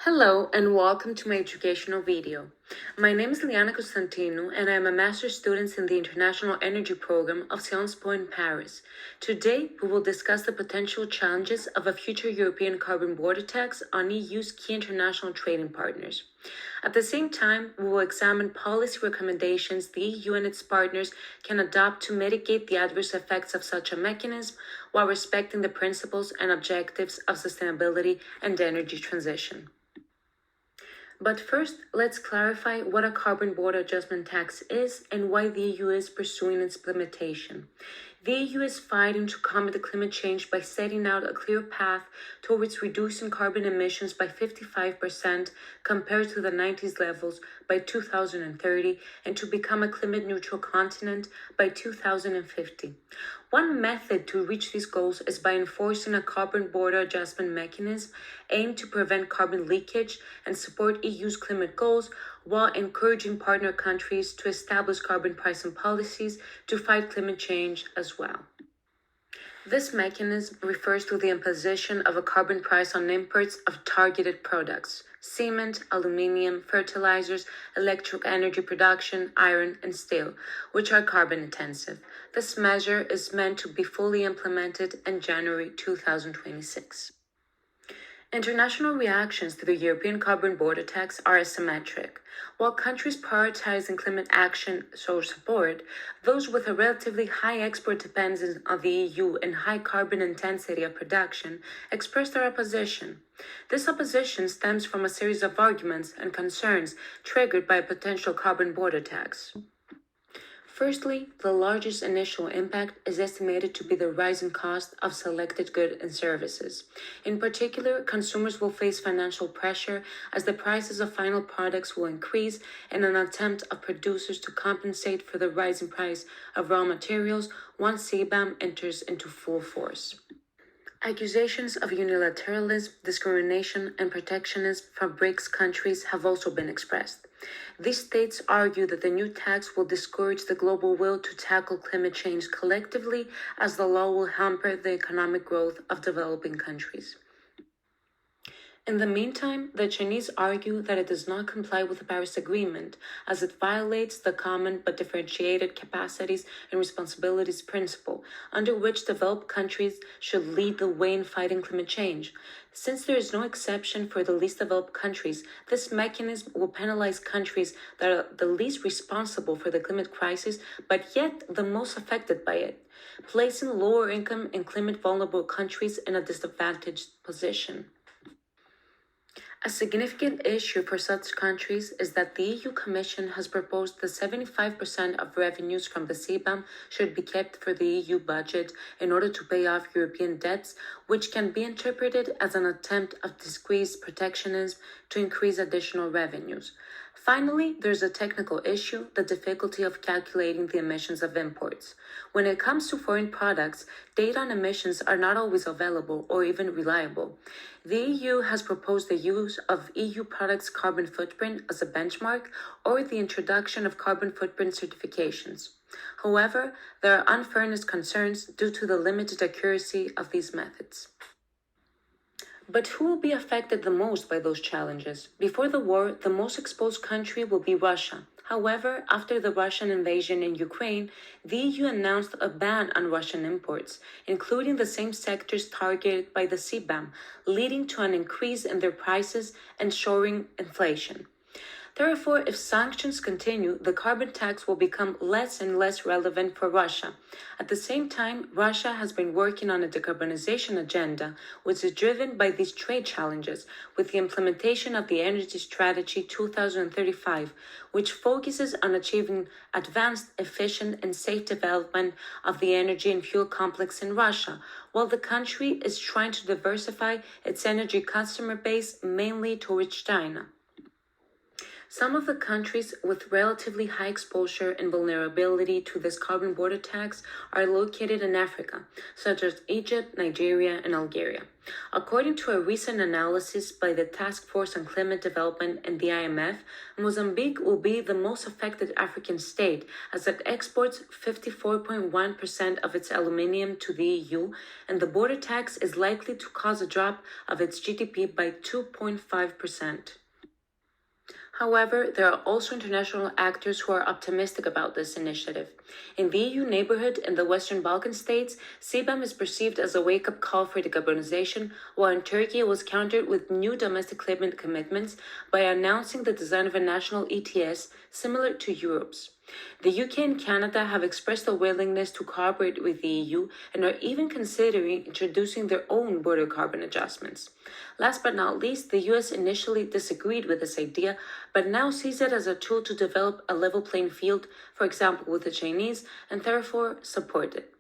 Hello and welcome to my educational video. My name is Liana Constantinou and I am a master's student in the International Energy Program of C.CharveriatSc-Po in Paris. Today, we will discuss the potential challenges of a future European carbon border tax on EU's key international trading partners. At the same time, we will examine policy recommendations the EU and its partners can adopt to mitigate the adverse effects of such a mechanism while respecting the principles and objectives of sustainability and energy transition. But first, let's clarify what a carbon border adjustment tax is and why the EU is pursuing its implementation. The EU is fighting to combat the climate change by setting out a clear path towards reducing carbon emissions by 55% compared to the 90s levels by 2030 and to become a climate-neutral continent by 2050. One method to reach these goals is by enforcing a carbon border adjustment mechanism aimed to prevent carbon leakage and support EU's climate goals while encouraging partner countries to establish carbon pricing policies to fight climate change as well. This mechanism refers to the imposition of a carbon price on imports of targeted products: cement, aluminium, fertilizers, electric energy production, iron, and steel, which are carbon intensive. This measure is meant to be fully implemented in January 2026. International reactions to the European carbon border tax are asymmetric. While countries prioritizing climate action show support, those with a relatively high export dependence on the EU and high carbon intensity of production express their opposition. This opposition stems from a series of arguments and concerns triggered by a potential carbon border tax. Firstly, the largest initial impact is estimated to be the rising cost of selected goods and services. In particular, consumers will face financial pressure as the prices of final products will increase in an attempt of producers to compensate for the rising price of raw materials once CBAM enters into full force. Accusations of unilateralism, discrimination, and protectionism from BRICS countries have also been expressed. These states argue that the new tax will discourage the global will to tackle climate change collectively, as the law will hamper the economic growth of developing countries. In the meantime, the Chinese argue that it does not comply with the Paris Agreement, as it violates the common but differentiated capacities and responsibilities principle, under which developed countries should lead the way in fighting climate change. Since there is no exception for the least developed countries, this mechanism will penalize countries that are the least responsible for the climate crisis, but yet the most affected by it, placing lower income and climate vulnerable countries in a disadvantaged position. A significant issue for such countries is that the EU Commission has proposed that 75% of revenues from the CBAM should be kept for the EU budget in order to pay off European debts, which can be interpreted as an attempt of disguised protectionism to increase additional revenues. Finally, there's a technical issue, the difficulty of calculating the emissions of imports. When it comes to foreign products, data on emissions are not always available or even reliable. The EU has proposed the use of EU products' carbon footprint as a benchmark or the introduction of carbon footprint certifications. However, there are unfairness concerns due to the limited accuracy of these methods. But who will be affected the most by those challenges? Before the war, the most exposed country will be Russia. However, after the Russian invasion in Ukraine, the EU announced a ban on Russian imports, including the same sectors targeted by the CBAM, leading to an increase in their prices and soaring inflation. Therefore, if sanctions continue, the carbon tax will become less and less relevant for Russia. At the same time, Russia has been working on a decarbonization agenda, which is driven by these trade challenges, with the implementation of the Energy Strategy 2035, which focuses on achieving advanced, efficient, and safe development of the energy and fuel complex in Russia, while the country is trying to diversify its energy customer base mainly towards China. Some of the countries with relatively high exposure and vulnerability to this carbon border tax are located in Africa, such as Egypt, Nigeria, and Algeria. According to a recent analysis by the Task Force on Climate Development and the IMF, Mozambique will be the most affected African state, as it exports 54.1% of its aluminium to the EU, and the border tax is likely to cause a drop of its GDP by 2.5%. However, there are also international actors who are optimistic about this initiative. In the EU neighborhood and the Western Balkan states, CBAM is perceived as a wake-up call for decarbonization, while in Turkey it was countered with new domestic climate commitments by announcing the design of a national ETS similar to Europe's. The UK and Canada have expressed a willingness to cooperate with the EU and are even considering introducing their own border carbon adjustments. Last but not least, the US initially disagreed with this idea, but now sees it as a tool to develop a level playing field, for example with the Chinese, and therefore support it.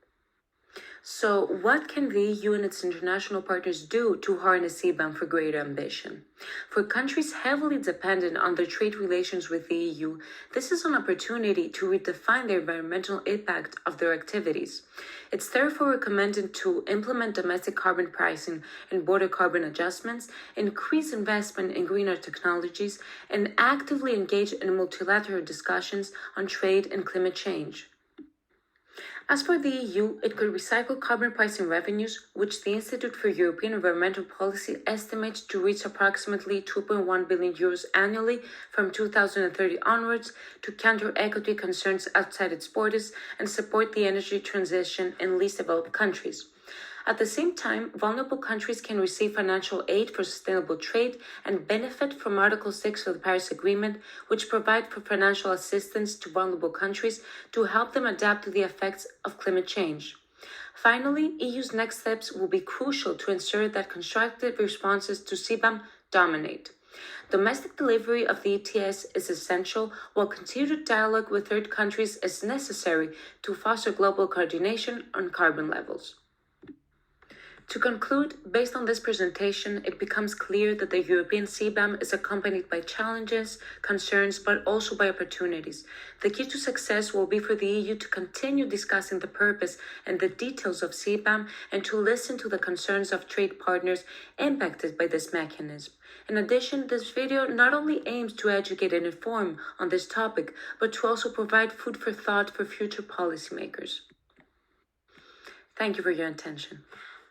So, what can the EU and its international partners do to harness CBAM for greater ambition? For countries heavily dependent on their trade relations with the EU, this is an opportunity to redefine the environmental impact of their activities. It's therefore recommended to implement domestic carbon pricing and border carbon adjustments, increase investment in greener technologies, and actively engage in multilateral discussions on trade and climate change. As for the EU, it could recycle carbon pricing revenues, which the Institute for European Environmental Policy estimates to reach approximately €2.1 billion annually from 2030 onwards, to counter equity concerns outside its borders and support the energy transition in least developed countries. At the same time, vulnerable countries can receive financial aid for sustainable trade and benefit from Article 6 of the Paris Agreement, which provides for financial assistance to vulnerable countries to help them adapt to the effects of climate change. Finally, EU's next steps will be crucial to ensure that constructive responses to CBAM dominate. Domestic delivery of the ETS is essential, while continued dialogue with third countries is necessary to foster global coordination on carbon levels. To conclude, based on this presentation, it becomes clear that the European CBAM is accompanied by challenges, concerns, but also by opportunities. The key to success will be for the EU to continue discussing the purpose and the details of CBAM and to listen to the concerns of trade partners impacted by this mechanism. In addition, this video not only aims to educate and inform on this topic, but to also provide food for thought for future policymakers. Thank you for your attention.